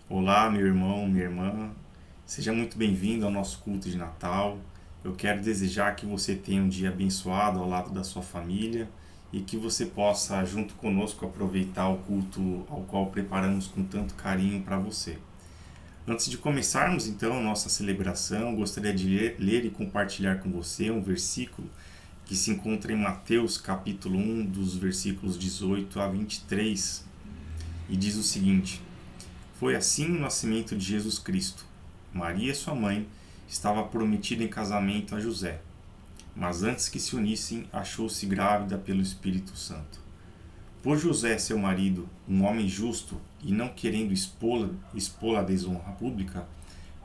Olá, meu irmão, minha irmã, seja muito bem-vindo ao nosso culto de Natal. Eu quero desejar que você tenha um dia abençoado ao lado da sua família e que você possa, junto conosco, aproveitar o culto ao qual preparamos com tanto carinho para você. Antes de começarmos, então, nossa celebração, gostaria de ler e compartilhar com você um versículo que se encontra em Mateus, capítulo 1, dos versículos 18 a 23, e diz o seguinte: Foi assim o nascimento de Jesus Cristo. Maria, sua mãe, estava prometida em casamento a José, mas antes que se unissem, achou-se grávida pelo Espírito Santo. Por José, seu marido, um homem justo e não querendo expô-la à desonra pública,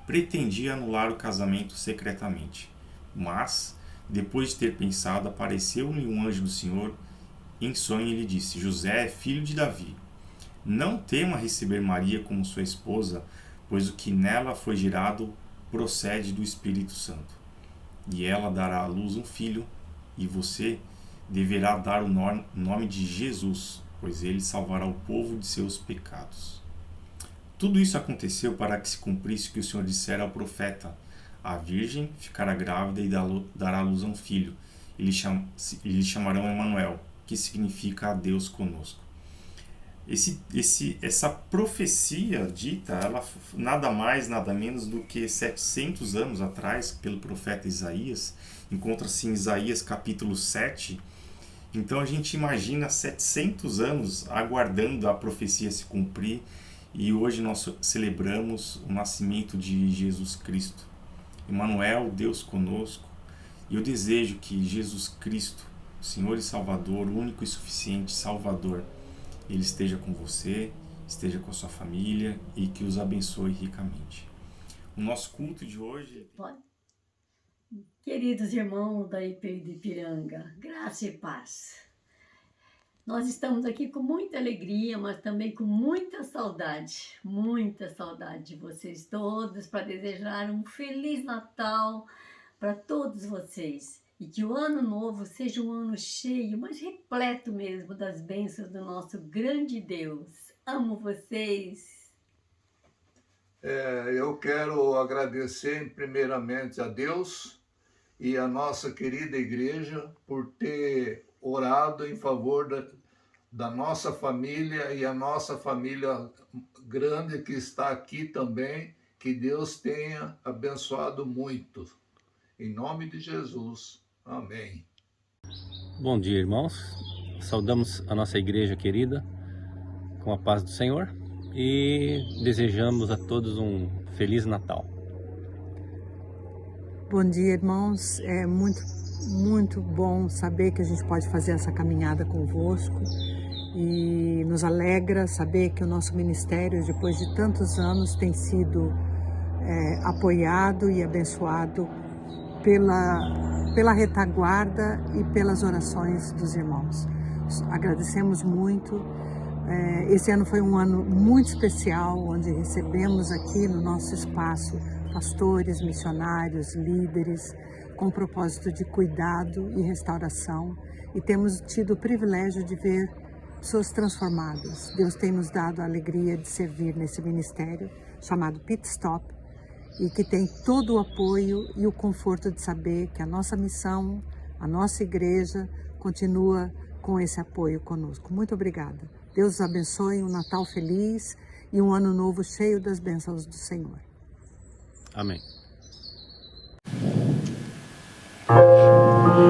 pretendia anular o casamento secretamente. Mas, depois de ter pensado, apareceu-lhe um anjo do Senhor em sonho e lhe disse: José é filho de Davi. Não tema receber Maria como sua esposa, pois o que nela foi gerado procede do Espírito Santo. E ela dará à luz um filho, e você deverá dar o nome de Jesus, pois ele salvará o povo de seus pecados. Tudo isso aconteceu para que se cumprisse o que o Senhor dissera ao profeta: a virgem ficará grávida e dará à luz a um filho, e lhe chamarão Emanuel, que significa Deus conosco. Essa profecia dita, ela nada mais, nada menos do que 700 anos atrás, pelo profeta Isaías, encontra-se em Isaías capítulo 7. Então a gente imagina 700 anos aguardando a profecia se cumprir, e hoje nós celebramos o nascimento de Jesus Cristo. Emmanuel, Deus conosco, e eu desejo que Jesus Cristo, Senhor e Salvador, o único e suficiente Salvador, Ele esteja com você, esteja com a sua família e que os abençoe ricamente. O nosso culto de hoje... Queridos irmãos da IPI de Ipiranga, graça e paz. Nós estamos aqui com muita alegria, mas também com muita saudade de vocês todos, para desejar um Feliz Natal para todos vocês. E que o ano novo seja um ano cheio, mas repleto mesmo das bênçãos do nosso grande Deus. Amo vocês! Eu quero agradecer primeiramente a Deus e a nossa querida igreja por ter orado em favor da nossa família e a nossa família grande que está aqui também. Que Deus tenha abençoado muito. Em nome de Jesus. Amém. Bom dia, irmãos. Saudamos a nossa igreja querida com a paz do Senhor e desejamos a todos um Feliz Natal. Bom dia, irmãos. É muito bom saber que a gente pode fazer essa caminhada convosco e nos alegra saber que o nosso ministério, depois de tantos anos, tem sido apoiado e abençoado pela retaguarda e pelas orações dos irmãos. Agradecemos muito. Esse ano foi um ano muito especial, onde recebemos aqui no nosso espaço pastores, missionários, líderes, com o propósito de cuidado e restauração, e temos tido o privilégio de ver pessoas transformadas. Deus tem nos dado a alegria de servir nesse ministério chamado Pit Stop, e que tem todo o apoio e o conforto de saber que a nossa missão, a nossa igreja, continua com esse apoio conosco. Muito obrigada. Deus os abençoe, um Natal feliz e um ano novo cheio das bênçãos do Senhor. Amém. All is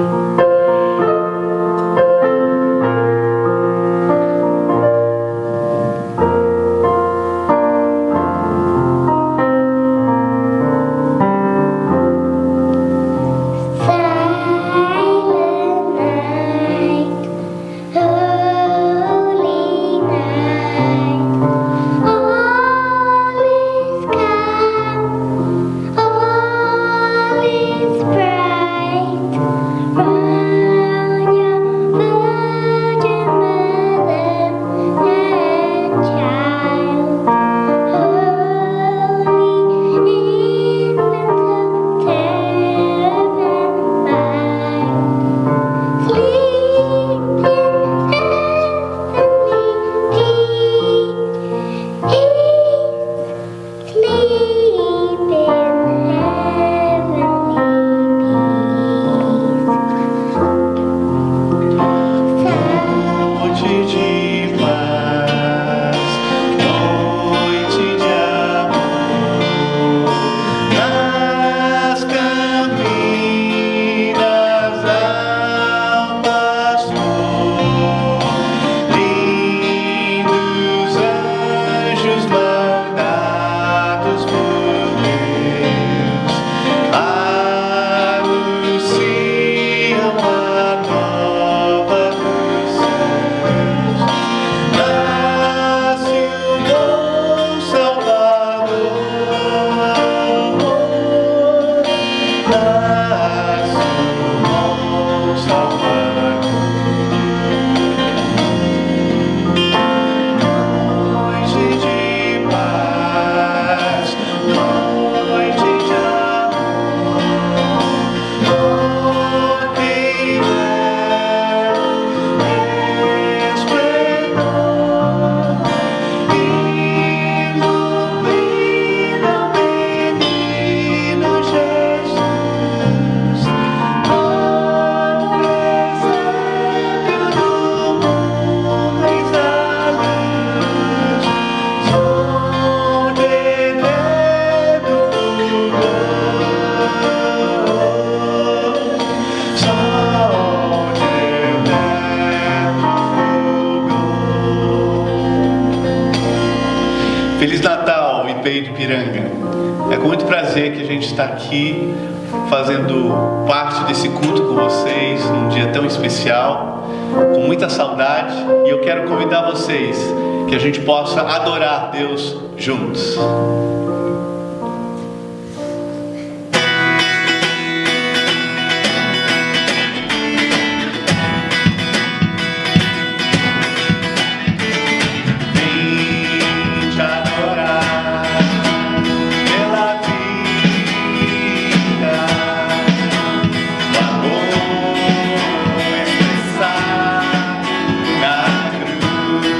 calm. desejos mandados por Deus anunciam a nova dos céus. Nasce o bom Salvador, nasce o bom Salvador. Noite de paz, noite de amor, esplendor, ilumina o menino Jesus, ao presépio do mundo eis a luz, som de eterno fulgor, som de eterno fulgor. Feliz Natal, IPI de Ipiranga. É com muito prazer que a gente está aqui fazendo parte desse culto com vocês num dia tão especial, com muita saudade, e eu quero convidar vocês que a gente possa adorar Deus juntos. Vem te adorar pela vida, o amor expressado na cruz.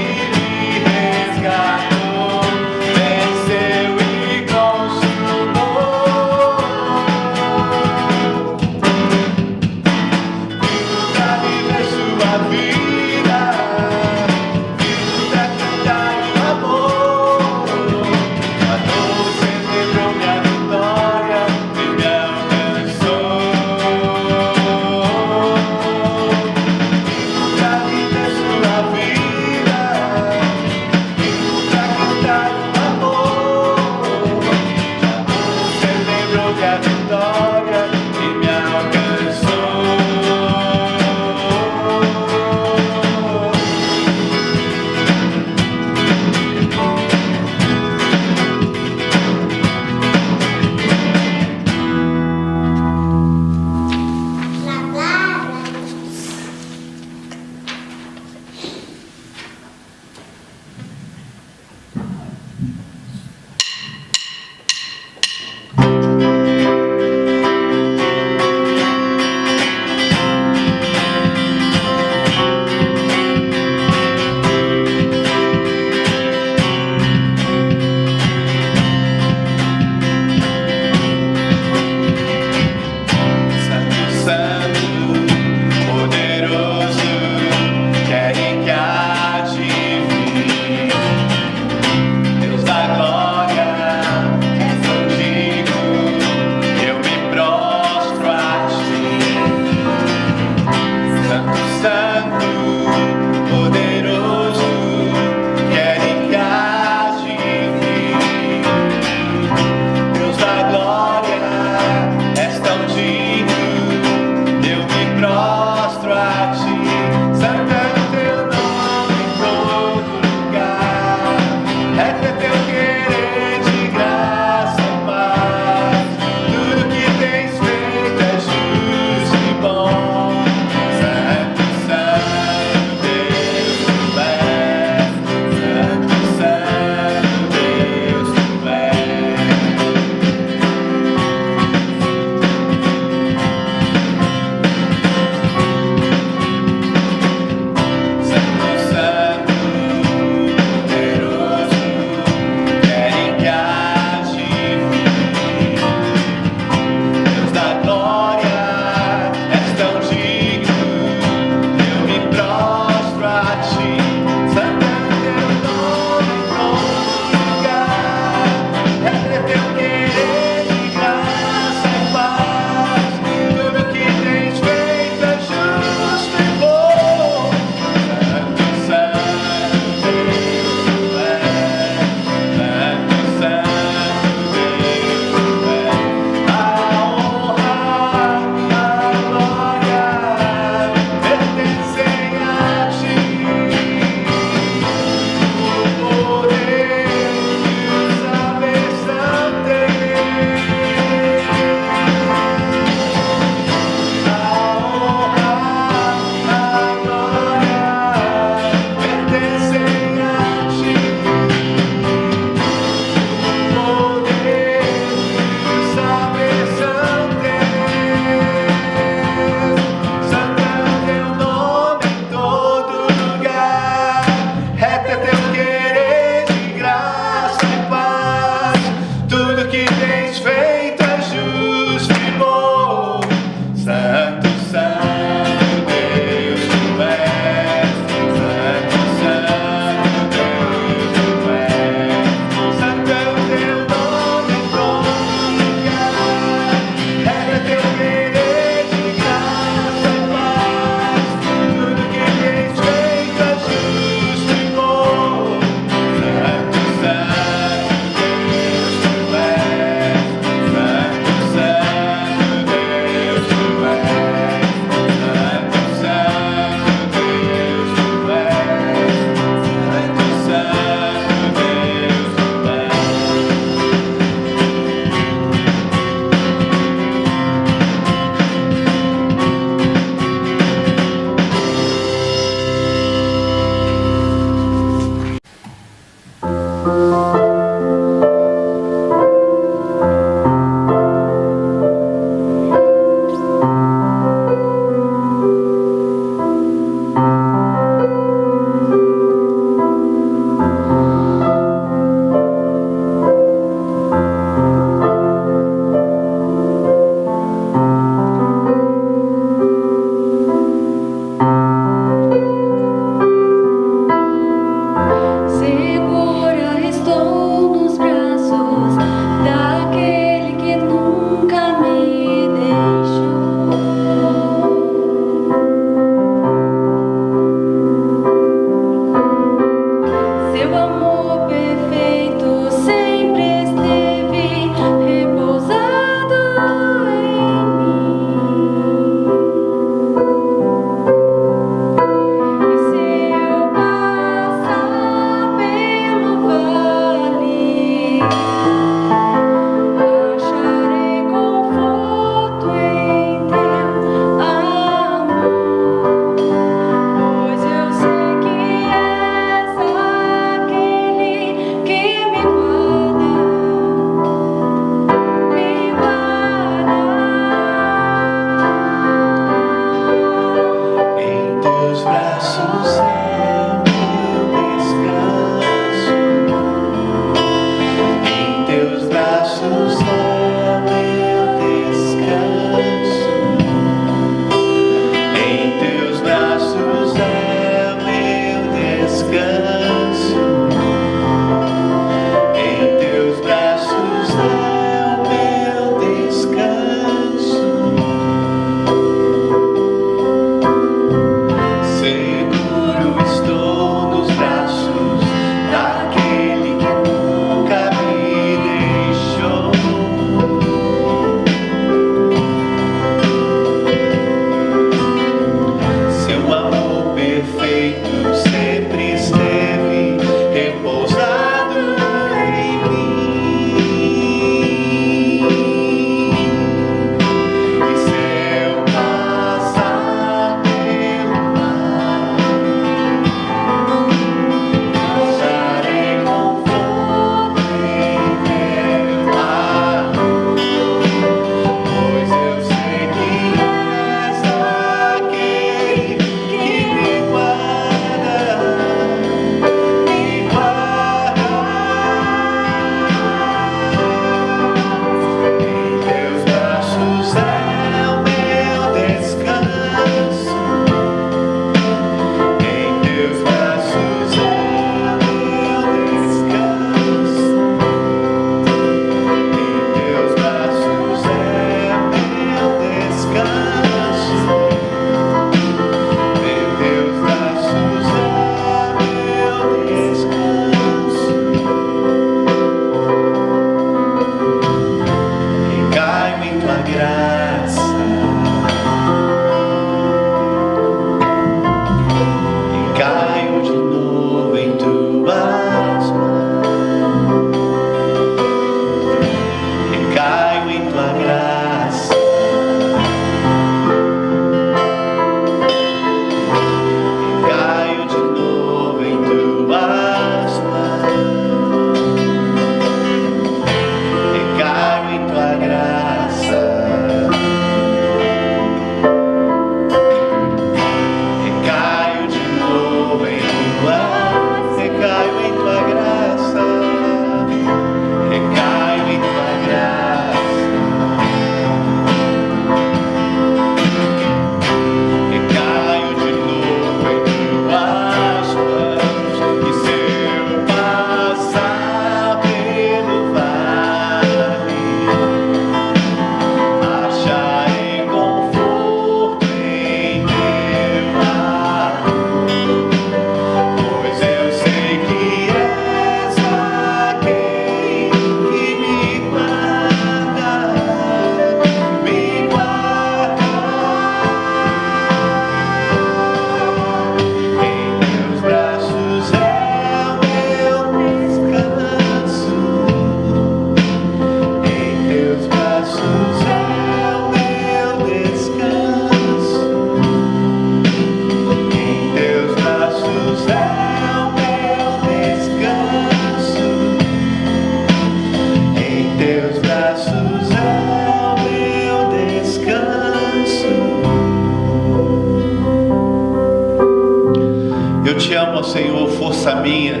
Senhor, força minha,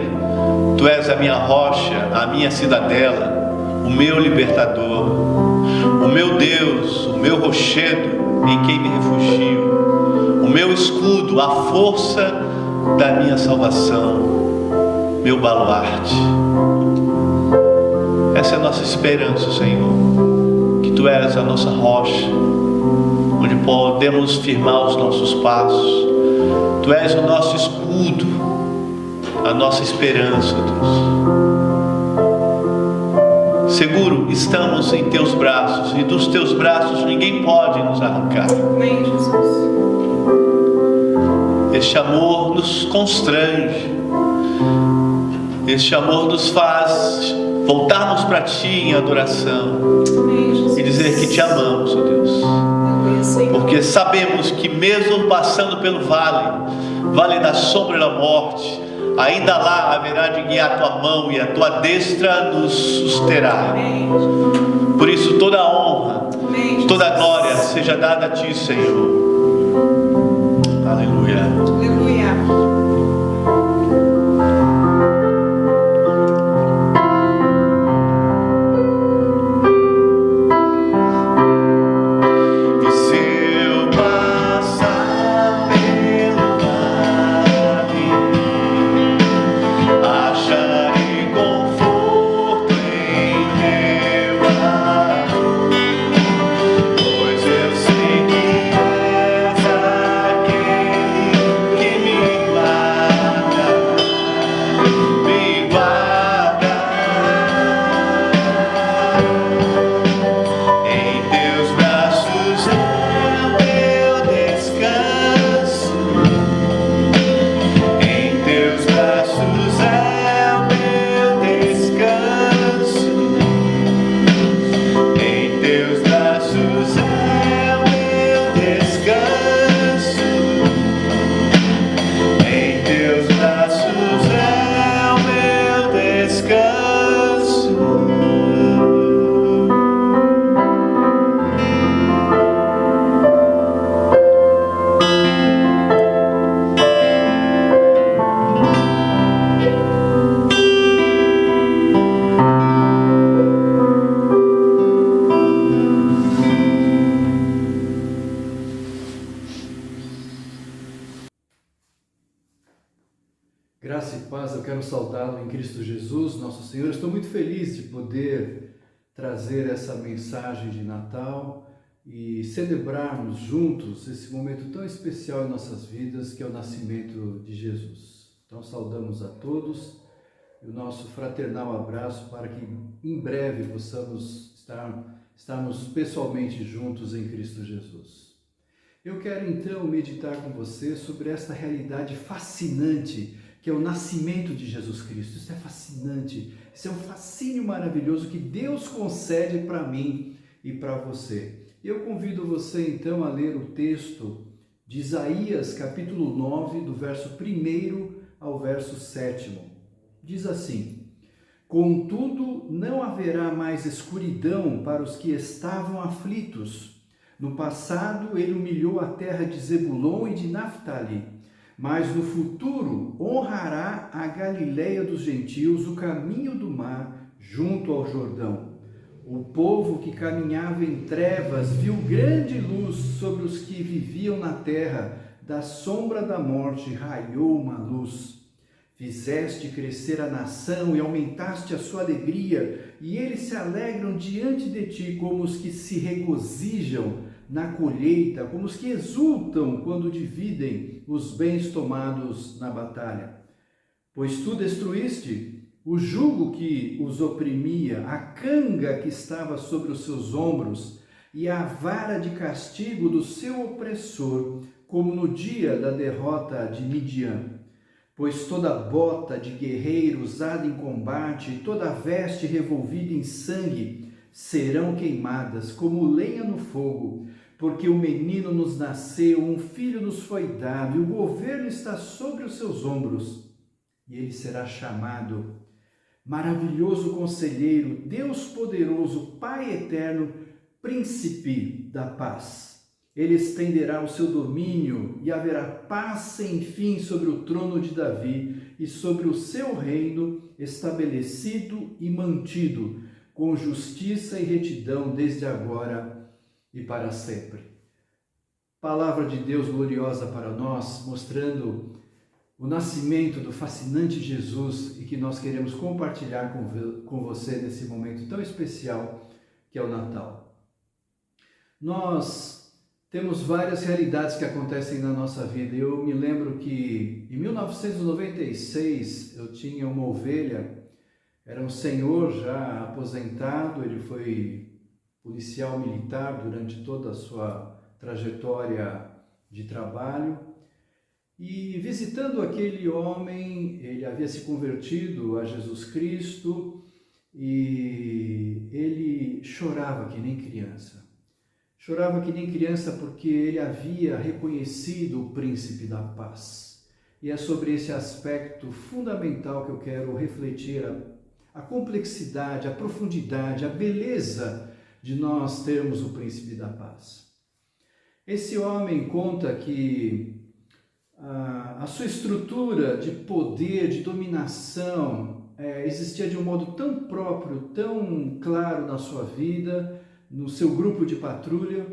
Tu és a minha rocha, a minha cidadela, o meu libertador, o meu Deus, o meu rochedo em quem me refugio, o meu escudo, a força da minha salvação, meu baluarte. Essa é a nossa esperança, Senhor, que Tu és a nossa rocha, onde podemos firmar os nossos passos. Tu és o nosso escudo, a nossa esperança, Deus. Seguro estamos em Teus braços, e dos Teus braços ninguém pode nos arrancar. Amém, Jesus. Este amor nos constrange, este amor nos faz voltarmos para Ti em adoração. Amém, Jesus. E dizer que Te amamos, ó Deus. Aleluia, Senhor. Porque sabemos que mesmo passando pelo vale da sombra da morte, ainda lá haverá de guiar a Tua mão e a Tua destra nos susterá. Amém. Por isso toda a honra, Amém, toda a Jesus. glória seja dada a Ti, Senhor. Aleluia. Aleluia. E se eu passar pelo vale, acharei conforto em Teu amor, pois eu sei que és aquele que me guarda, me guarda. Em Teus braços é o meu descanso, em Teus braços é o meu descanso, em Teus braços é o meu descanso, em Teus braços é o meu descanso. Graça e paz, eu quero saudá-lo em Cristo Jesus, nosso Senhor. Estou muito feliz de poder trazer essa mensagem de Natal e celebrarmos juntos esse momento tão especial em nossas vidas, que é o nascimento de Jesus. Então saudamos a todos e o nosso fraternal abraço para que em breve possamos estarmos pessoalmente juntos em Cristo Jesus. Eu quero então meditar com você sobre esta realidade fascinante que é o nascimento de Jesus Cristo. Isso é fascinante, isso é um fascínio maravilhoso que Deus concede para mim e para você. Eu convido você então a ler o texto de Isaías, capítulo 9, do verso 1 ao verso 7. Diz assim: Contudo, não haverá mais escuridão para os que estavam aflitos. No passado, ele humilhou a terra de Zebulon e de Naftali. Mas no futuro honrará a Galileia dos gentios, o caminho do mar, junto ao Jordão. O povo que caminhava em trevas viu grande luz sobre os que viviam na terra. Da sombra da morte raiou uma luz. Fizeste crescer a nação e aumentaste a sua alegria, e eles se alegram diante de ti como os que se regozijam na colheita, como os que exultam quando dividem os bens tomados na batalha. Pois tu destruíste o jugo que os oprimia, a canga que estava sobre os seus ombros e a vara de castigo do seu opressor, como no dia da derrota de Midian. Pois toda bota de guerreiro usada em combate e toda veste revolvida em sangue serão queimadas como lenha no fogo, porque o menino nos nasceu, um filho nos foi dado, e o governo está sobre os seus ombros. E ele será chamado Maravilhoso Conselheiro, Deus Poderoso, Pai Eterno, Príncipe da Paz. Ele estenderá o seu domínio e haverá paz sem fim sobre o trono de Davi e sobre o seu reino estabelecido e mantido, com justiça e retidão desde agora e para sempre. Palavra de Deus gloriosa para nós, mostrando o nascimento do fascinante Jesus e que nós queremos compartilhar com você nesse momento tão especial que é o Natal. Nós temos várias realidades que acontecem na nossa vida. Eu me lembro que em 1996 eu tinha uma ovelha, era um senhor já aposentado, ele foi policial militar durante toda a sua trajetória de trabalho. E visitando aquele homem, ele havia se convertido a Jesus Cristo e ele chorava que nem criança. Chorava que nem criança porque ele havia reconhecido o príncipe da paz. E é sobre esse aspecto fundamental que eu quero refletir, a complexidade, a profundidade, a beleza de nós termos o príncipe da paz. Esse homem conta que a sua estrutura de poder, de dominação, existia de um modo tão próprio, tão claro na sua vida, no seu grupo de patrulha,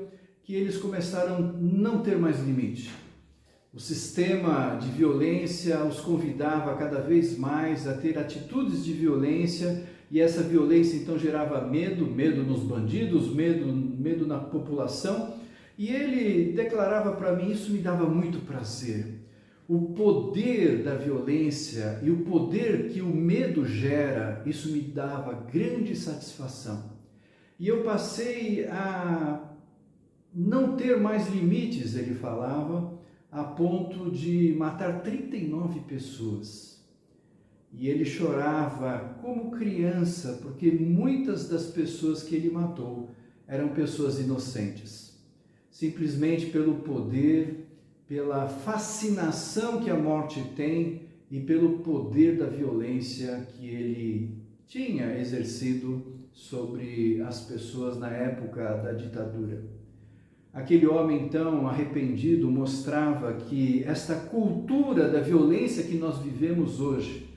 que eles começaram a não ter mais limite. O sistema de violência os convidava cada vez mais a ter atitudes de violência, e essa violência então gerava medo nos bandidos, medo na população, e ele declarava para mim, isso me dava muito prazer. O poder da violência e o poder que o medo gera, isso me dava grande satisfação. E eu passei a não ter mais limites, ele falava, a ponto de matar 39 pessoas. E ele chorava como criança, porque muitas das pessoas que ele matou eram pessoas inocentes. Simplesmente pelo poder, pela fascinação que a morte tem e pelo poder da violência que ele tinha exercido sobre as pessoas na época da ditadura. Aquele homem, então, arrependido, mostrava que esta cultura da violência que nós vivemos hoje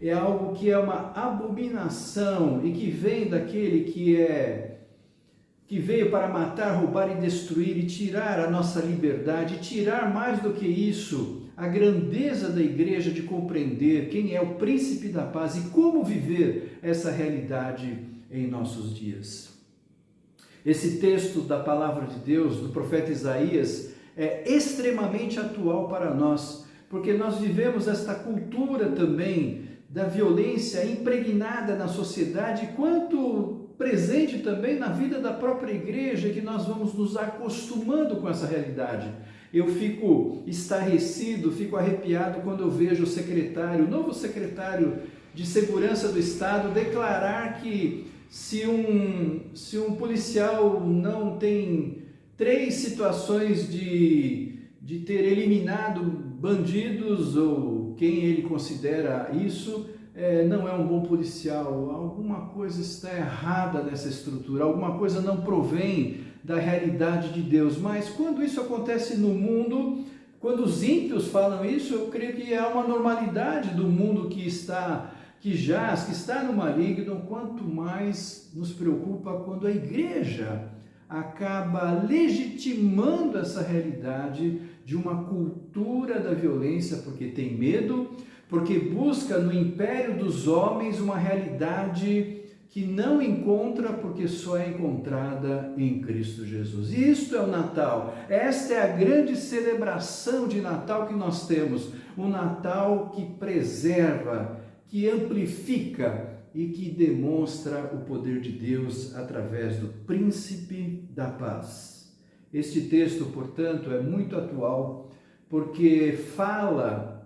é algo que é uma abominação e que vem daquele que veio para matar, roubar e destruir e tirar a nossa liberdade, e tirar mais do que isso, a grandeza da igreja de compreender quem é o príncipe da paz e como viver essa realidade em nossos dias. Esse texto da palavra de Deus, do profeta Isaías, é extremamente atual para nós, porque nós vivemos esta cultura também da violência impregnada na sociedade, quanto presente também na vida da própria igreja, que nós vamos nos acostumando com essa realidade. Eu fico estarrecido, fico arrepiado quando eu vejo o novo secretário de Segurança do Estado declarar que se um policial não tem 3 situações de ter eliminado bandidos ou quem ele considera isso, não é um bom policial. Alguma coisa está errada nessa estrutura, alguma coisa não provém da realidade de Deus. Mas quando isso acontece no mundo, quando os ímpios falam isso, eu creio que é uma normalidade do mundo que está no maligno. Quanto mais nos preocupa quando a igreja acaba legitimando essa realidade de uma cultura da violência, porque tem medo, porque busca no império dos homens uma realidade que não encontra, porque só é encontrada em Cristo Jesus. E isto é o Natal. Esta é a grande celebração de Natal que nós temos. Um Natal que preserva, que amplifica e que demonstra o poder de Deus através do Príncipe da Paz. Este texto, portanto, é muito atual, porque fala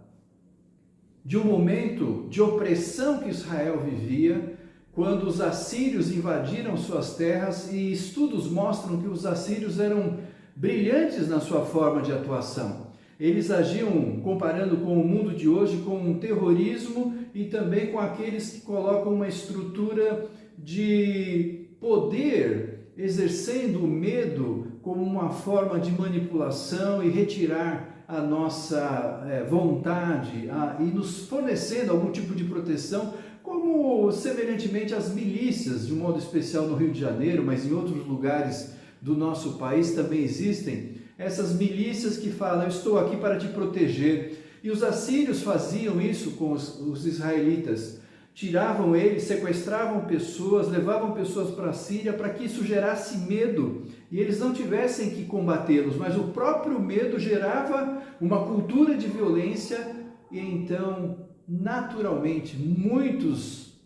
de um momento de opressão que Israel vivia, quando os assírios invadiram suas terras, e estudos mostram que os assírios eram brilhantes na sua forma de atuação. Eles agiam, comparando com o mundo de hoje, com um terrorismo e também com aqueles que colocam uma estrutura de poder, exercendo o medo como uma forma de manipulação e retirar a nossa vontade e nos fornecendo algum tipo de proteção, como semelhantemente as milícias, de um modo especial no Rio de Janeiro, mas em outros lugares do nosso país também existem, essas milícias que falam: eu estou aqui para te proteger. E os assírios faziam isso com os israelitas. Tiravam eles, sequestravam pessoas, levavam pessoas para a Síria para que isso gerasse medo e eles não tivessem que combatê-los, mas o próprio medo gerava uma cultura de violência e então, naturalmente, muitos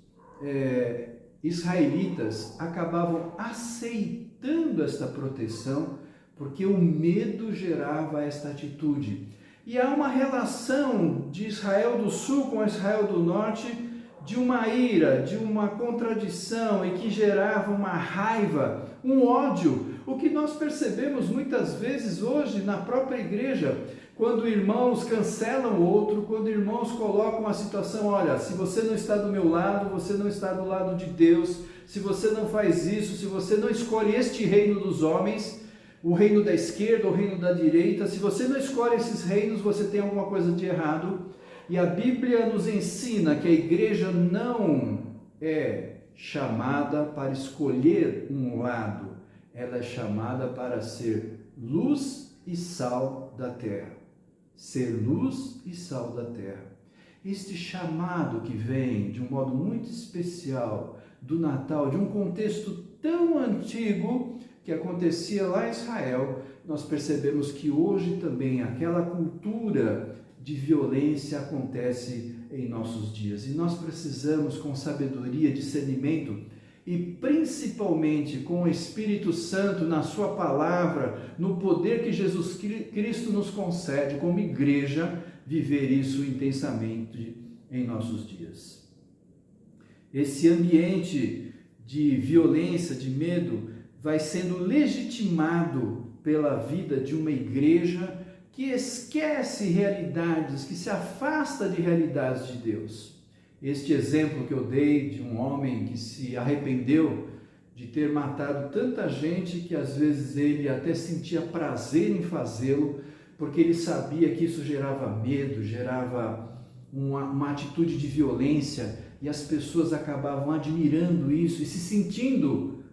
israelitas acabavam aceitando esta proteção porque o medo gerava esta atitude. E há uma relação de Israel do Sul com Israel do Norte, de uma ira, de uma contradição e que gerava uma raiva, um ódio, o que nós percebemos muitas vezes hoje na própria igreja, quando irmãos cancelam o outro, quando irmãos colocam a situação: olha, se você não está do meu lado, você não está do lado de Deus, se você não faz isso, se você não escolhe este reino dos homens, o reino da esquerda, o reino da direita, se você não escolhe esses reinos, você tem alguma coisa de errado. E a Bíblia nos ensina que a igreja não é chamada para escolher um lado, ela é chamada para ser luz e sal da terra. Ser luz e sal da terra. Este chamado que vem de um modo muito especial do Natal, de um contexto tão antigo que acontecia lá em Israel, nós percebemos que hoje também aquela cultura de violência acontece em nossos dias. E nós precisamos, com sabedoria, discernimento e principalmente com o Espírito Santo na sua palavra, no poder que Jesus Cristo nos concede como igreja, viver isso intensamente em nossos dias. Esse ambiente de violência, de medo, vai sendo legitimado pela vida de uma igreja que esquece realidades, que se afasta de realidades de Deus. Este exemplo que eu dei de um homem que se arrependeu de ter matado tanta gente que às vezes ele até sentia prazer em fazê-lo, porque ele sabia que isso gerava medo, gerava uma atitude de violência, e as pessoas acabavam admirando isso e se sentindo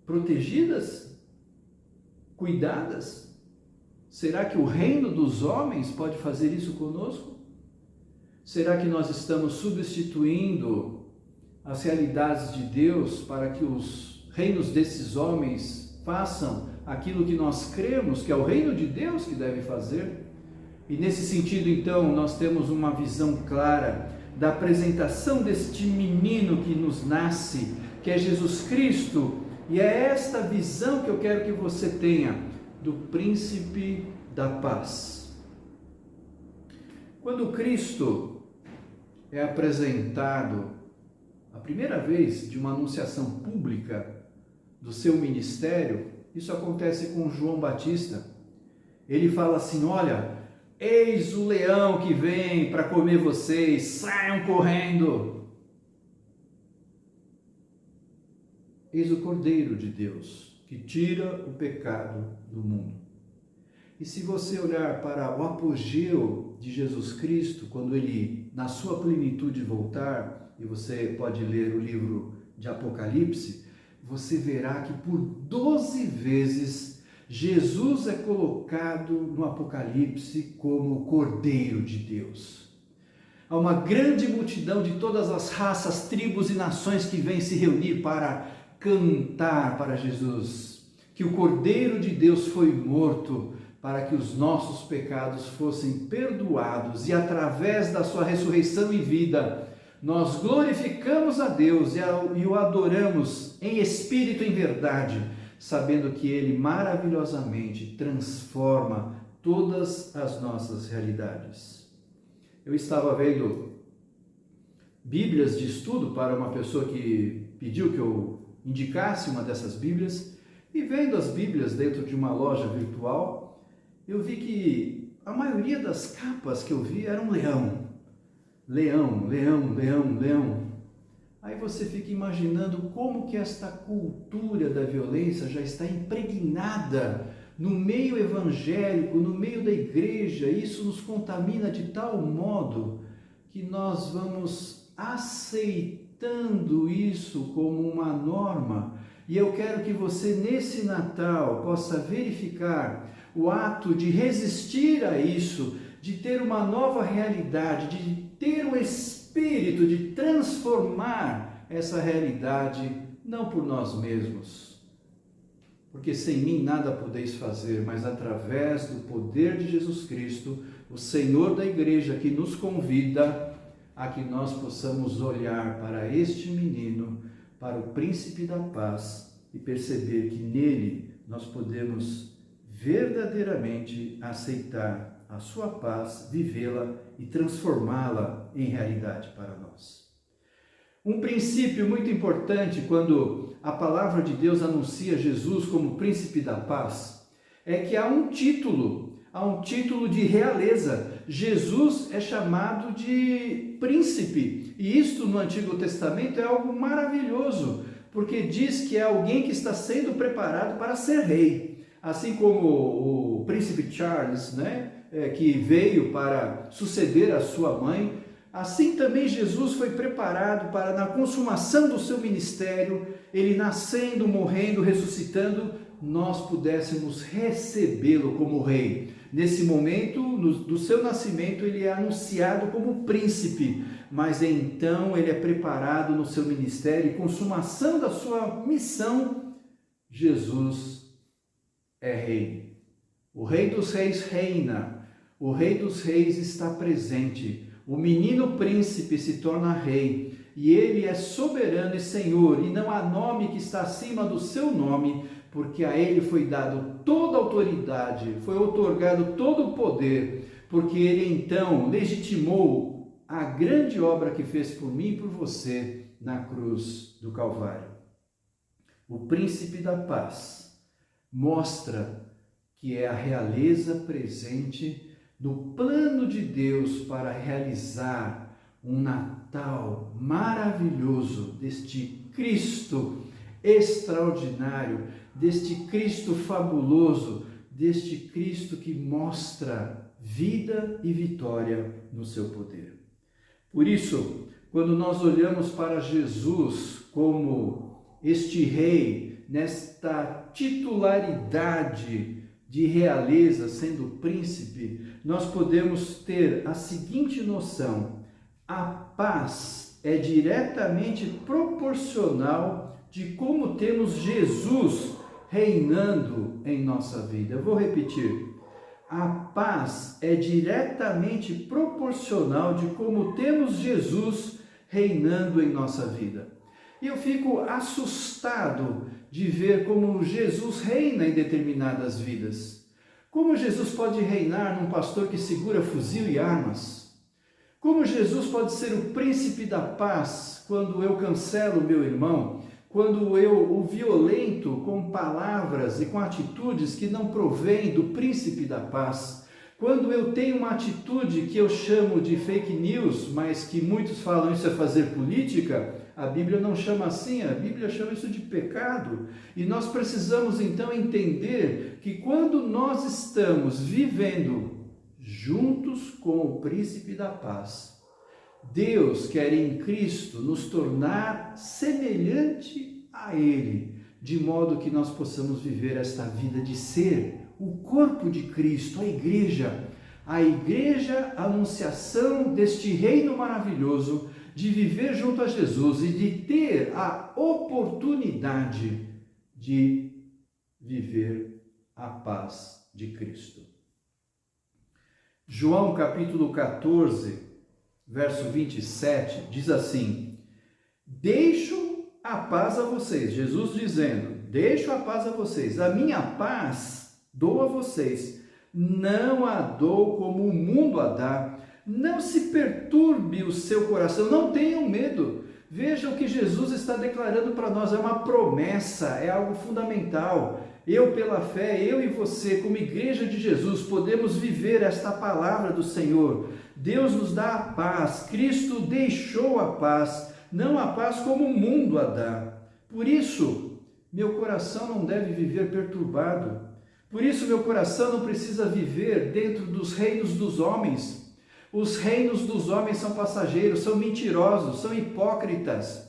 protegidas, cuidadas. Será que o reino dos homens pode fazer isso conosco? Será que nós estamos substituindo as realidades de Deus para que os reinos desses homens façam aquilo que nós cremos que é o reino de Deus que deve fazer? E nesse sentido, então, nós temos uma visão clara da apresentação deste menino que nos nasce, que é Jesus Cristo, e é esta visão que eu quero que você tenha do príncipe da paz. Quando Cristo é apresentado a primeira vez de uma anunciação pública do seu ministério, isso acontece com João Batista. Ele fala assim: olha, eis o leão que vem para comer vocês, saiam correndo. Eis o Cordeiro de Deus, que tira o pecado do mundo. E se você olhar para o apogeu de Jesus Cristo, quando ele, na sua plenitude, voltar, e você pode ler o livro de Apocalipse, você verá que por 12 vezes Jesus é colocado no Apocalipse como o Cordeiro de Deus. Há uma grande multidão de todas as raças, tribos e nações que vêm se reunir para cantar para Jesus, que o Cordeiro de Deus foi morto para que os nossos pecados fossem perdoados, e através da sua ressurreição e vida, nós glorificamos a Deus e o adoramos em espírito e em verdade, sabendo que Ele maravilhosamente transforma todas as nossas realidades. Eu estava vendo Bíblias de estudo para uma pessoa que pediu que eu indicasse uma dessas Bíblias, e vendo as Bíblias dentro de uma loja virtual, eu vi que a maioria das capas que eu vi era um leão. Leão, leão, leão, leão. Aí você fica imaginando como que esta cultura da violência já está impregnada no meio evangélico, no meio da igreja, isso nos contamina de tal modo que nós vamos aceitando isso como uma norma. E eu quero que você, nesse Natal, possa verificar o ato de resistir a isso, de ter uma nova realidade, de ter o espírito de transformar essa realidade, não por nós mesmos, porque sem mim nada podeis fazer, mas através do poder de Jesus Cristo, o Senhor da igreja, que nos convida a que nós possamos olhar para este menino, para o príncipe da paz, e perceber que nele nós podemos verdadeiramente aceitar a sua paz, vivê-la e transformá-la em realidade para nós. Um princípio muito importante quando a palavra de Deus anuncia Jesus como príncipe da paz é que há um título de realeza. Jesus é chamado de príncipe, e isto no Antigo Testamento é algo maravilhoso, porque diz que é alguém que está sendo preparado para ser rei, assim como o príncipe Charles, que veio para suceder a sua mãe. Assim também Jesus foi preparado para, na consumação do seu ministério, ele nascendo, morrendo, ressuscitando, nós pudéssemos recebê-lo como rei. Nesse momento, do seu nascimento, ele é anunciado como príncipe, mas então ele é preparado no seu ministério e consumação da sua missão, Jesus é rei. O Rei dos Reis reina, o Rei dos Reis está presente. O menino príncipe se torna rei, e ele é soberano e senhor, e não há nome que está acima do seu nome, porque a ele foi dado toda a autoridade, foi outorgado todo o poder, porque ele então legitimou a grande obra que fez por mim e por você na cruz do Calvário. O príncipe da paz mostra que é a realeza presente no plano de Deus para realizar um Natal maravilhoso deste Cristo extraordinário, deste Cristo fabuloso, deste Cristo que mostra vida e vitória no seu poder. Por isso, quando nós olhamos para Jesus como este rei, nesta titularidade de realeza, sendo príncipe, nós podemos ter a seguinte noção: a paz é diretamente proporcional de como temos Jesus reinando em nossa vida. Eu vou repetir. A paz é diretamente proporcional de como temos Jesus reinando em nossa vida. E eu fico assustado de ver como Jesus reina em determinadas vidas. Como Jesus pode reinar num pastor que segura fuzil e armas? Como Jesus pode ser o príncipe da paz quando eu cancelo meu irmão, quando eu o violento com palavras e com atitudes que não provêm do príncipe da paz, quando eu tenho uma atitude que eu chamo de fake news, mas que muitos falam isso é fazer política, a Bíblia não chama assim, a Bíblia chama isso de pecado. E nós precisamos então entender que quando nós estamos vivendo juntos com o príncipe da paz, Deus quer em Cristo nos tornar semelhante a Ele, de modo que nós possamos viver esta vida de ser o corpo de Cristo, a igreja, a anunciação deste reino maravilhoso, de viver junto a Jesus e de ter a oportunidade de viver a paz de Cristo. João capítulo 14, verso 27, diz assim: deixo a paz a vocês, Jesus dizendo, deixo a paz a vocês, a minha paz dou a vocês, não a dou como o mundo a dá, não se perturbe o seu coração, não tenham medo. Veja o que Jesus está declarando para nós, é uma promessa, é algo fundamental. Eu, pela fé, eu e você, como igreja de Jesus, podemos viver esta palavra do Senhor. Deus nos dá a paz, Cristo deixou a paz, não a paz como o mundo a dá. Por isso, meu coração não deve viver perturbado, Por isso, meu coração não precisa viver dentro dos reinos dos homens. Os reinos dos homens são passageiros, são mentirosos, são hipócritas.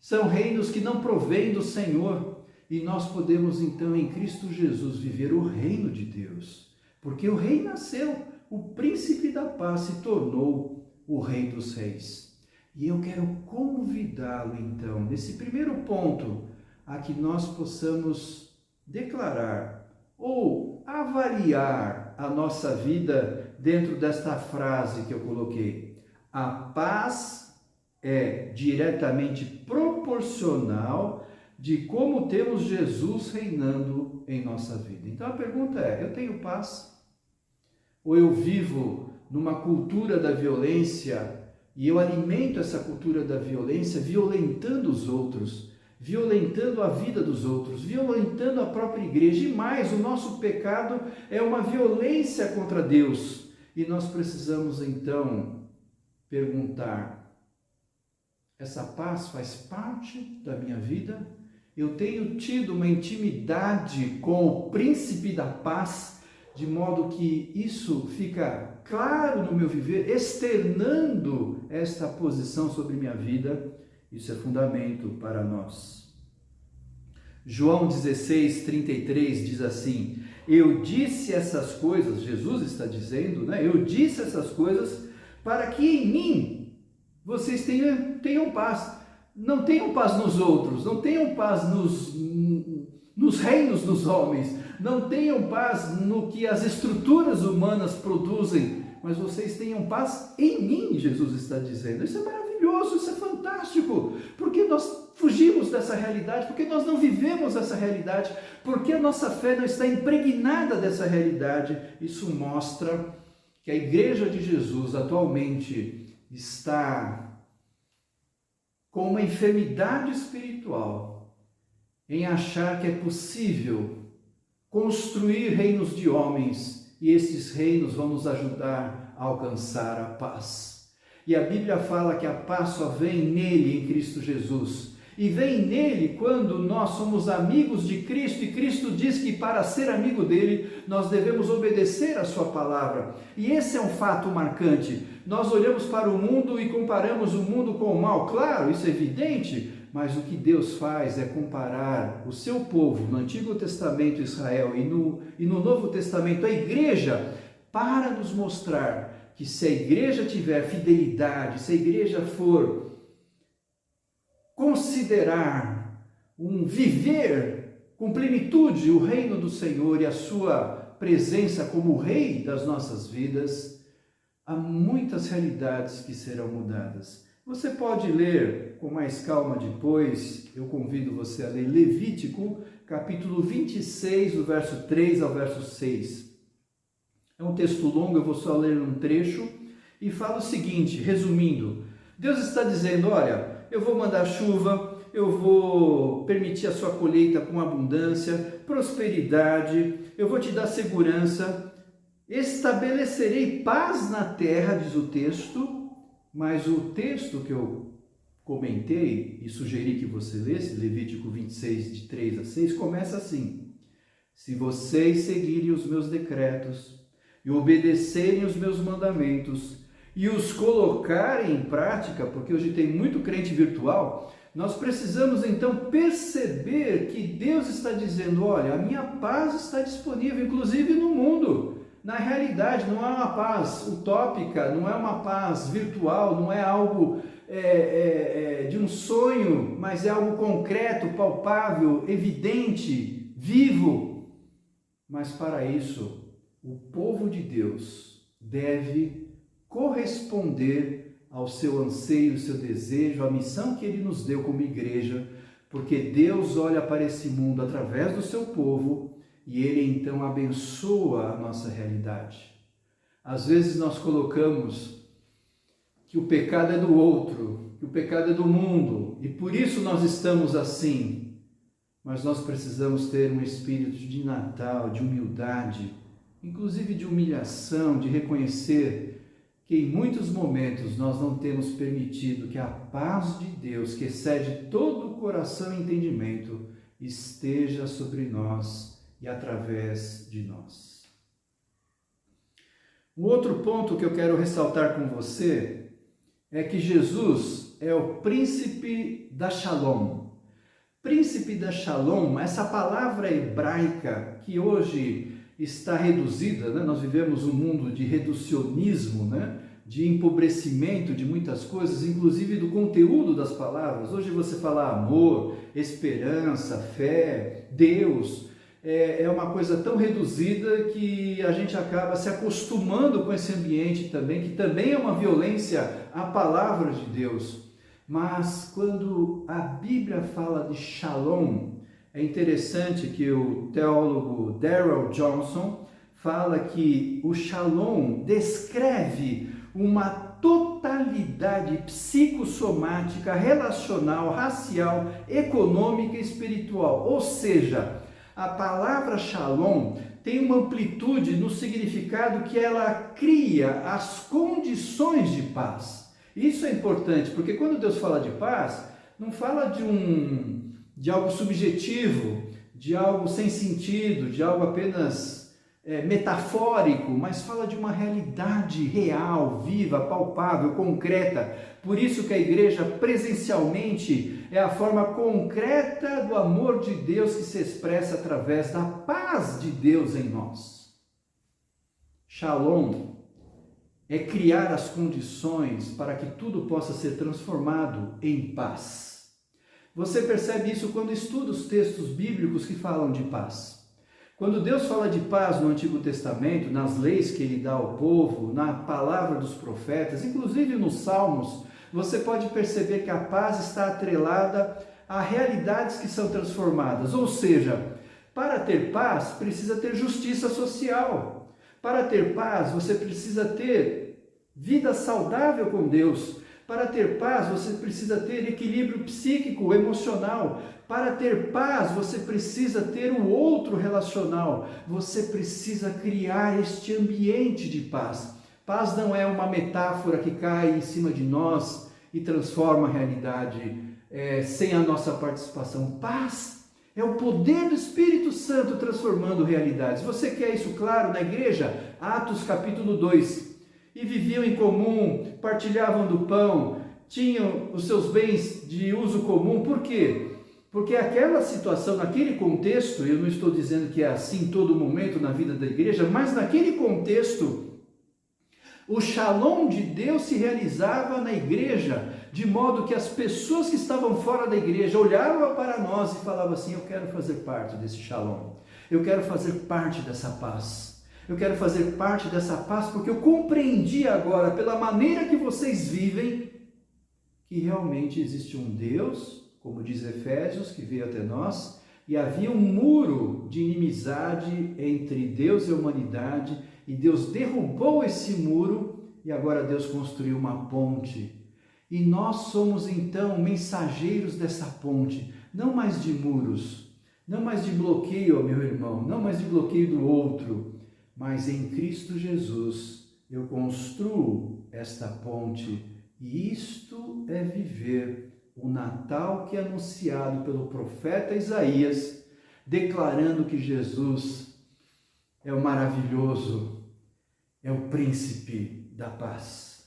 São reinos que não provêm do Senhor. E nós podemos, então, em Cristo Jesus, viver o reino de Deus. Porque o rei nasceu, o príncipe da paz se tornou o rei dos reis. E eu quero convidá-lo, então, nesse primeiro ponto, a que nós possamos declarar ou avaliar a nossa vida dentro desta frase que eu coloquei. A paz é diretamente proporcional de como temos Jesus reinando em nossa vida. Então a pergunta é, eu tenho paz? Ou eu vivo numa cultura da violência e eu alimento essa cultura da violência violentando os outros, violentando a vida dos outros, violentando a própria igreja? E mais, o nosso pecado é uma violência contra Deus. E nós precisamos então perguntar, essa paz faz parte da minha vida? Eu tenho tido uma intimidade com o príncipe da paz, de modo que isso fica claro no meu viver, externando esta posição sobre minha vida? Isso é fundamento para nós. João 16:33 diz assim, eu disse essas coisas, Jesus está dizendo, né? Eu disse essas coisas para que em mim vocês tenham paz. Não tenham paz nos outros, não tenham paz nos reinos dos homens, não tenham paz no que as estruturas humanas produzem, mas vocês tenham paz em mim, Jesus está dizendo. Isso é maravilhoso, isso é fantástico, porque nós fugimos dessa realidade, porque nós não vivemos essa realidade, porque a nossa fé não está impregnada dessa realidade. Isso mostra que a Igreja de Jesus atualmente está com uma enfermidade espiritual em achar que é possível construir reinos de homens e esses reinos vão nos ajudar a alcançar a paz. E a Bíblia fala que a paz só vem nele, em Cristo Jesus. E vem nele quando nós somos amigos de Cristo, e Cristo diz que para ser amigo dele, nós devemos obedecer a sua palavra. E esse é um fato marcante. Nós olhamos para o mundo e comparamos o mundo com o mal, claro, isso é evidente, mas o que Deus faz é comparar o seu povo, no Antigo Testamento Israel e no Novo Testamento a igreja, para nos mostrar que se a igreja tiver fidelidade, se a igreja for considerar um viver com plenitude o reino do Senhor e a sua presença como rei das nossas vidas, há muitas realidades que serão mudadas. Você pode ler com mais calma depois, eu convido você a ler Levítico, capítulo 26, do verso 3 ao verso 6. É um texto longo, eu vou só ler um trecho e fala o seguinte, resumindo, Deus está dizendo, olha, eu vou mandar chuva, eu vou permitir a sua colheita com abundância, prosperidade, eu vou te dar segurança, estabelecerei paz na terra, diz o texto, mas o texto que eu comentei e sugeri que você lesse, Levítico 26, de 3 a 6, começa assim, se vocês seguirem os meus decretos e obedecerem os meus mandamentos, e os colocarem em prática, porque hoje tem muito crente virtual, nós precisamos então perceber que Deus está dizendo, olha, a minha paz está disponível, inclusive no mundo. Na realidade, não é uma paz utópica, não é uma paz virtual, não é algo de um sonho, mas é algo concreto, palpável, evidente, vivo. Mas para isso, o povo de Deus deve corresponder ao seu anseio, ao seu desejo, à missão que Ele nos deu como igreja, porque Deus olha para esse mundo através do seu povo e Ele então abençoa a nossa realidade. Às vezes nós colocamos que o pecado é do outro, que o pecado é do mundo e por isso nós estamos assim, mas nós precisamos ter um espírito de Natal, de humildade, inclusive de humilhação, de reconhecer que em muitos momentos nós não temos permitido que a paz de Deus, que excede todo o coração e entendimento, esteja sobre nós e através de nós. Um outro ponto que eu quero ressaltar com você é que Jesus é o príncipe da Shalom. Príncipe da Shalom, essa palavra hebraica que hoje está reduzida, né? Nós vivemos um mundo de reducionismo, né? De empobrecimento de muitas coisas, inclusive do conteúdo das palavras. Hoje você fala amor, esperança, fé, Deus, é uma coisa tão reduzida que a gente acaba se acostumando com esse ambiente também, que também é uma violência à palavra de Deus. Mas quando a Bíblia fala de Shalom, é interessante que o teólogo Darrell Johnson fala que o Shalom descreve uma totalidade psicossomática, relacional, racial, econômica e espiritual. Ou seja, a palavra Shalom tem uma amplitude no significado que ela cria as condições de paz. Isso é importante, porque quando Deus fala de paz, não fala de algo subjetivo, de algo sem sentido, de algo apenas metafórico, mas fala de uma realidade real, viva, palpável, concreta. Por isso que a igreja presencialmente é a forma concreta do amor de Deus que se expressa através da paz de Deus em nós. Shalom é criar as condições para que tudo possa ser transformado em paz. Você percebe isso quando estuda os textos bíblicos que falam de paz. Quando Deus fala de paz no Antigo Testamento, nas leis que Ele dá ao povo, na palavra dos profetas, inclusive nos Salmos, você pode perceber que a paz está atrelada a realidades que são transformadas. Ou seja, para ter paz, precisa ter justiça social. Para ter paz, você precisa ter vida saudável com Deus. Para ter paz, você precisa ter equilíbrio psíquico, emocional. Para ter paz, você precisa ter o outro relacional. Você precisa criar este ambiente de paz. Paz não é uma metáfora que cai em cima de nós e transforma a realidade sem a nossa participação. Paz é o poder do Espírito Santo transformando realidades. Você quer isso claro na igreja? Atos capítulo 2. E viviam em comum, partilhavam do pão, tinham os seus bens de uso comum. Por quê? Porque aquela situação, naquele contexto, eu não estou dizendo que é assim em todo momento na vida da igreja, mas naquele contexto, o Shalom de Deus se realizava na igreja, de modo que as pessoas que estavam fora da igreja olhavam para nós e falavam assim: eu quero fazer parte desse Shalom, eu quero fazer parte dessa paz. Eu quero fazer parte dessa paz porque eu compreendi agora, pela maneira que vocês vivem, que realmente existe um Deus, como diz Efésios, que veio até nós, e havia um muro de inimizade entre Deus e a humanidade, e Deus derrubou esse muro, e agora Deus construiu uma ponte. E nós somos então mensageiros dessa ponte, não mais de muros, não mais de bloqueio, meu irmão, não mais de bloqueio do outro, mas em Cristo Jesus eu construo esta ponte, e isto é viver o Natal que é anunciado pelo profeta Isaías, declarando que Jesus é o maravilhoso, é o príncipe da paz.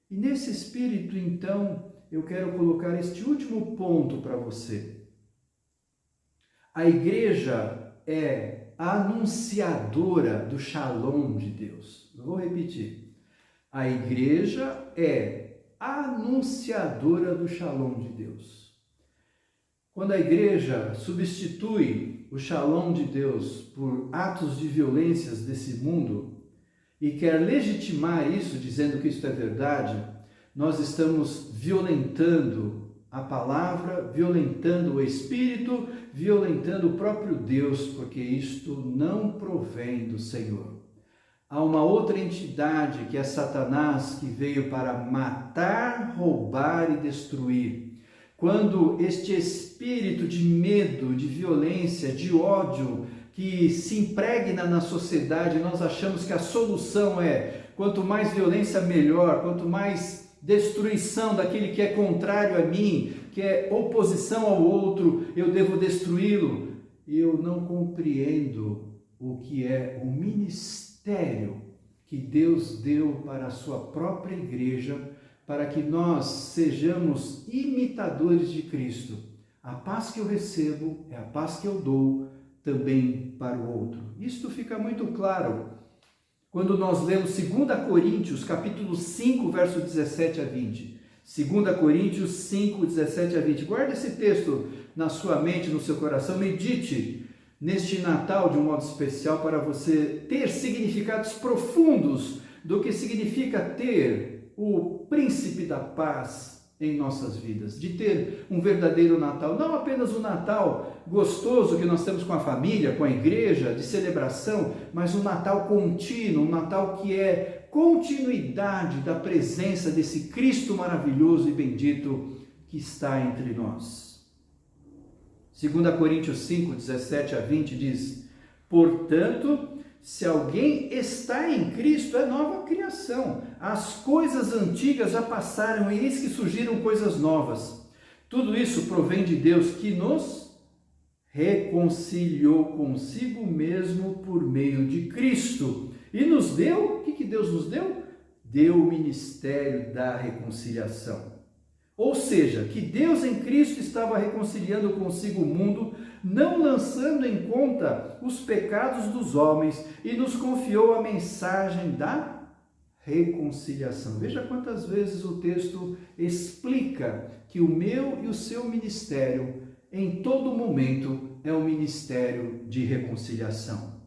E nesse espírito, então, eu quero colocar este último ponto para você. A igreja é a anunciadora do Shalom de Deus. Eu vou repetir. A igreja é a anunciadora do Shalom de Deus. Quando a igreja substitui o Shalom de Deus por atos de violências desse mundo e quer legitimar isso, dizendo que isso é verdade, nós estamos violentando a palavra, violentando o Espírito, violentando o próprio Deus, porque isto não provém do Senhor. Há uma outra entidade que é Satanás, que veio para matar, roubar e destruir. Quando este espírito de medo, de violência, de ódio, que se impregna na sociedade, nós achamos que a solução é quanto mais violência melhor, quanto mais destruição daquele que é contrário a mim, que é oposição ao outro, eu devo destruí-lo. eu não compreendo o que é o ministério que Deus deu para a sua própria igreja, para que nós sejamos imitadores de Cristo. A paz que eu recebo é a paz que eu dou também para o outro. Isto fica muito claro quando nós lemos 2 Coríntios, capítulo 5, verso 17 a 20. 2 Coríntios 5, 17 a 20. Guarde esse texto na sua mente, no seu coração. Medite neste Natal de um modo especial para você ter significados profundos do que significa ter o príncipe da paz em nossas vidas, de ter um verdadeiro Natal, não apenas o Natal gostoso que nós temos com a família, com a igreja, de celebração, mas um Natal contínuo, um Natal que é continuidade da presença desse Cristo maravilhoso e bendito que está entre nós. 2 Coríntios 5, 17 a 20 diz: portanto, se alguém está em Cristo, é nova criação. As coisas antigas já passaram e eis que surgiram coisas novas. Tudo isso provém de Deus, que nos reconciliou consigo mesmo por meio de Cristo. E nos deu, o que Deus nos deu? Deu o ministério da reconciliação. Ou seja, que Deus em Cristo estava reconciliando consigo o mundo, não lançando em conta os pecados dos homens, e nos confiou a mensagem da reconciliação. Veja quantas vezes o texto explica que o meu e o seu ministério, em todo momento, é um ministério de reconciliação.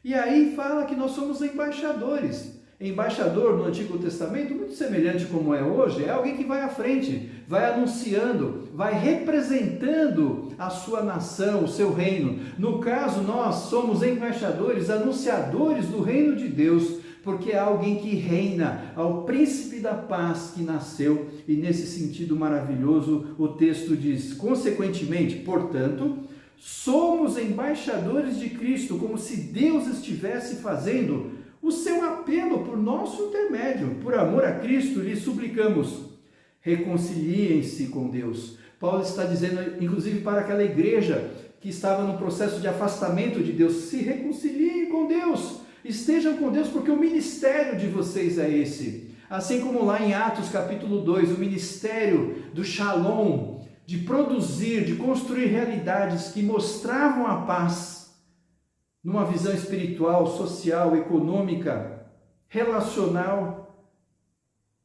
E aí fala que nós somos embaixadores. Embaixador no Antigo Testamento, muito semelhante como é hoje, é alguém que vai à frente, vai anunciando, vai representando a sua nação, o seu reino. No caso, nós somos embaixadores, anunciadores do reino de Deus, porque é alguém que reina, ao príncipe da paz que nasceu. E nesse sentido maravilhoso, o texto diz, consequentemente, portanto, somos embaixadores de Cristo, como se Deus estivesse fazendo o seu apelo por nosso intermédio. Por amor a Cristo, lhe suplicamos, reconciliem-se com Deus. Paulo está dizendo, inclusive, para aquela igreja que estava no processo de afastamento de Deus, se reconciliem com Deus, estejam com Deus, porque o ministério de vocês é esse. Assim como lá em Atos capítulo 2, o ministério do Shalom, de produzir, de construir realidades que mostravam a paz, numa visão espiritual, social, econômica, relacional,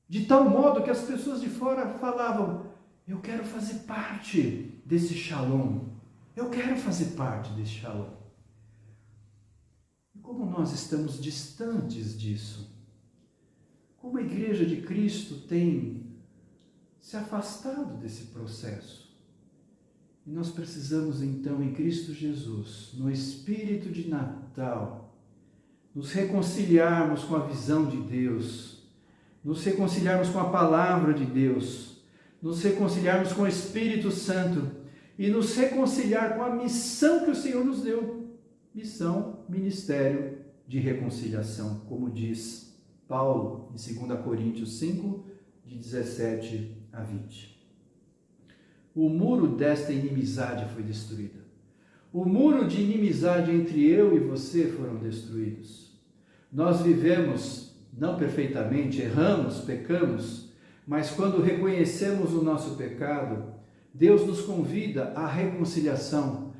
de tal modo que as pessoas de fora falavam, eu quero fazer parte desse shalom, eu quero fazer parte desse shalom. E como nós estamos distantes disso? Como a Igreja de Cristo tem se afastado desse processo? E nós precisamos então, em Cristo Jesus, no espírito de Natal, nos reconciliarmos com a visão de Deus, nos reconciliarmos com a palavra de Deus, nos reconciliarmos com o Espírito Santo e nos reconciliar com a missão que o Senhor nos deu. Missão, ministério de reconciliação, como diz Paulo em 2 Coríntios 5, de 17 a 20. O muro desta inimizade foi destruído. O muro de inimizade entre eu e você foram destruídos. Nós vivemos, não perfeitamente, erramos, pecamos, mas quando reconhecemos o nosso pecado, Deus nos convida à reconciliação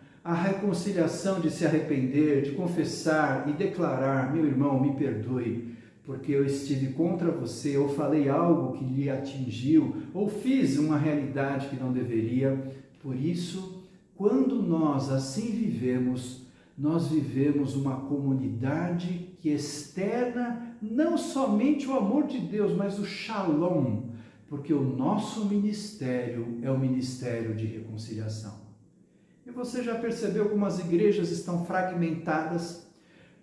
de se arrepender, de confessar e declarar, meu irmão, me perdoe, porque eu estive contra você, ou falei algo que lhe atingiu, ou fiz uma realidade que não deveria. Por isso, quando nós assim vivemos, nós vivemos uma comunidade que externa não somente o amor de Deus, mas o shalom, porque o nosso ministério é o ministério de reconciliação. E você já percebeu como as igrejas estão fragmentadas,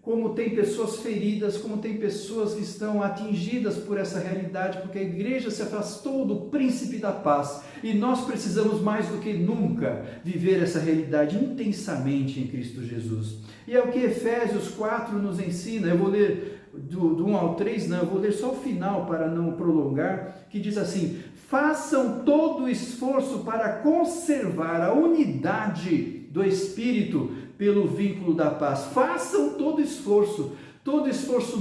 como tem pessoas feridas, como tem pessoas que estão atingidas por essa realidade, porque a igreja se afastou do príncipe da paz, e nós precisamos mais do que nunca viver essa realidade intensamente em Cristo Jesus. E é o que Efésios 4 nos ensina. Eu vou ler do 1 ao 3, não, eu vou ler só o final para não prolongar, que diz assim: façam todo o esforço para conservar a unidade do Espírito pelo vínculo da paz. Façam todo esforço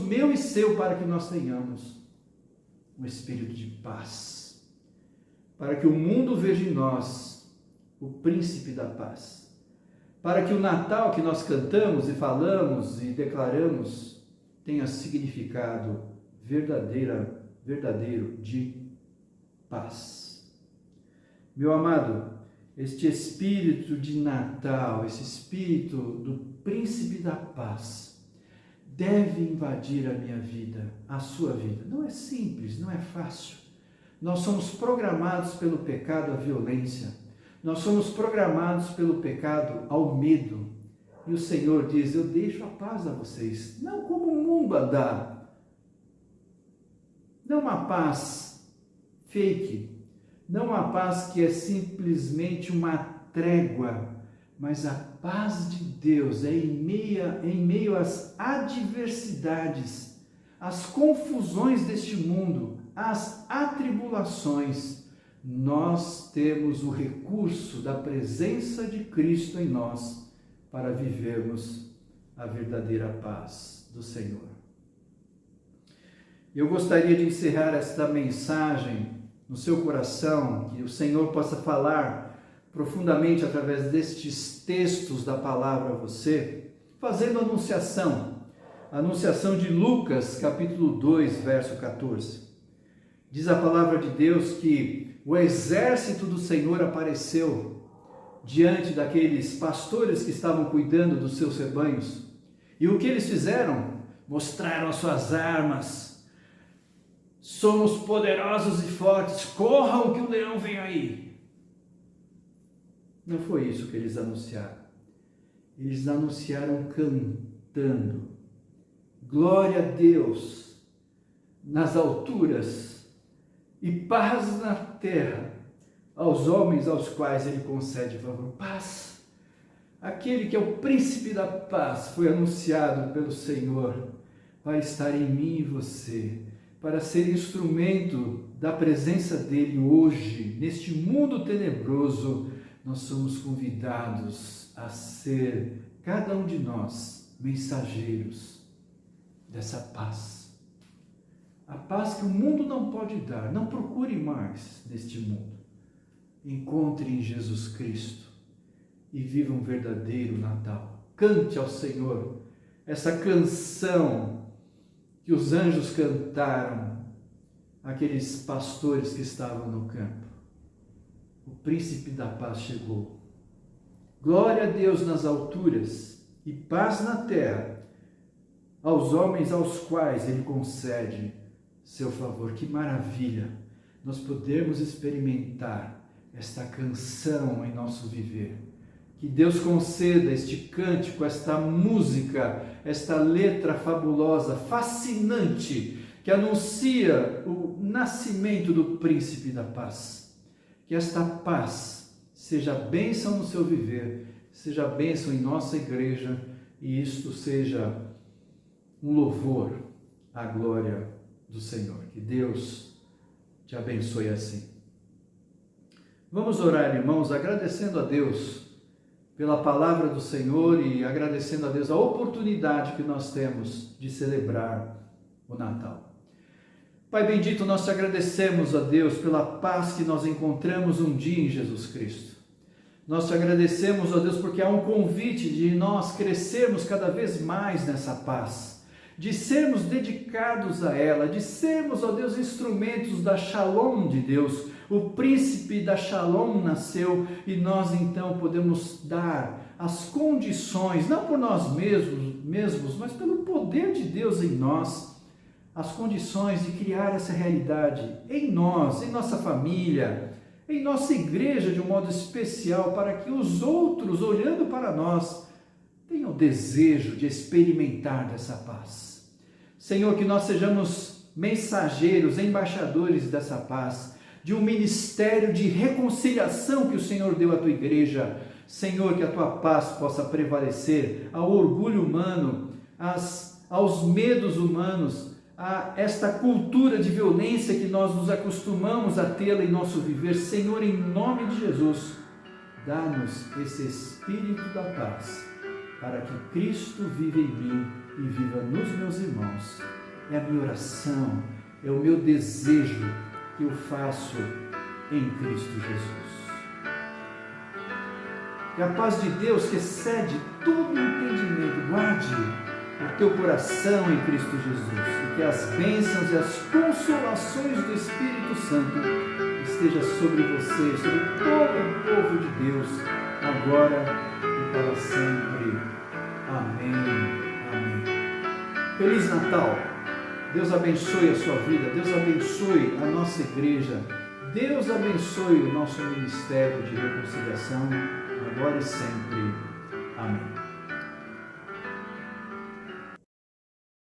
meu e seu, para que nós tenhamos um espírito de paz, para que o mundo veja em nós o príncipe da paz, para que o Natal que nós cantamos e falamos e declaramos tenha significado verdadeiro de paz. Meu amado, este espírito de Natal, esse espírito do príncipe da paz, deve invadir a minha vida, a sua vida. Não é simples, não é fácil. Nós somos programados pelo pecado à violência. Nós somos programados pelo pecado ao medo. E o Senhor diz: eu deixo a paz a vocês, não como o mundo a dá. Não uma paz fake, não uma paz que é simplesmente uma trégua, mas a paz de Deus é em meio às adversidades, às confusões deste mundo, às atribulações. Nós temos o recurso da presença de Cristo em nós para vivermos a verdadeira paz do Senhor. Eu gostaria de encerrar esta mensagem no seu coração, que o Senhor possa falar profundamente através destes textos da palavra a você, fazendo a anunciação de Lucas, capítulo 2, verso 14. Diz a palavra de Deus que o exército do Senhor apareceu diante daqueles pastores que estavam cuidando dos seus rebanhos. E o que eles fizeram? Mostraram as suas armas. Somos poderosos e fortes, corram que o leão vem aí. Não foi isso que eles anunciaram. Eles anunciaram cantando: glória a Deus nas alturas e paz na terra aos homens aos quais Ele concede favor. Paz. Aquele que é o príncipe da paz foi anunciado pelo Senhor para estar em mim e você, para ser instrumento da presença dEle hoje, neste mundo tenebroso. Nós somos convidados a ser, cada um de nós, mensageiros dessa paz. A paz que o mundo não pode dar. Não procure mais neste mundo. Encontre em Jesus Cristo e viva um verdadeiro Natal. Cante ao Senhor essa canção que os anjos cantaram, aqueles pastores que estavam no campo. O príncipe da paz chegou. Glória a Deus nas alturas e paz na terra aos homens aos quais Ele concede seu favor. Que maravilha nós podermos experimentar esta canção em nosso viver. Que Deus conceda este cântico, esta música, esta letra fabulosa, fascinante, que anuncia o nascimento do príncipe da paz. Que esta paz seja bênção no seu viver, seja bênção em nossa igreja, e isto seja um louvor à glória do Senhor. Que Deus te abençoe assim. Vamos orar, irmãos, agradecendo a Deus pela palavra do Senhor e agradecendo a Deus a oportunidade que nós temos de celebrar o Natal. Pai bendito, nós te agradecemos a Deus pela paz que nós encontramos um dia em Jesus Cristo. Nós te agradecemos, ó Deus, porque há um convite de nós crescermos cada vez mais nessa paz, de sermos dedicados a ela, de sermos, ó Deus, instrumentos da Shalom de Deus. O príncipe da Shalom nasceu e nós então podemos dar as condições, não por nós mesmos, mas pelo poder de Deus em nós, as condições de criar essa realidade em nós, em nossa família, em nossa igreja de um modo especial, para que os outros, olhando para nós, tenham o desejo de experimentar dessa paz. Senhor, que nós sejamos mensageiros, embaixadores dessa paz, de um ministério de reconciliação que o Senhor deu à tua igreja. Senhor, que a tua paz possa prevalecer ao orgulho humano, aos medos humanos, a esta cultura de violência que nós nos acostumamos a tê-la em nosso viver. Senhor, em nome de Jesus, dá-nos esse espírito da paz para que Cristo viva em mim e viva nos meus irmãos. É a minha oração, é o meu desejo que eu faço em Cristo Jesus. Que a paz de Deus, que excede todo entendimento, guarde o teu coração em Cristo Jesus, e que as bênçãos e as consolações do Espírito Santo estejam sobre você, sobre todo o povo de Deus, agora e para sempre. Amém. Amém. Feliz Natal! Deus abençoe a sua vida, Deus abençoe a nossa igreja, Deus abençoe o nosso ministério de reconciliação, agora e sempre. Amém.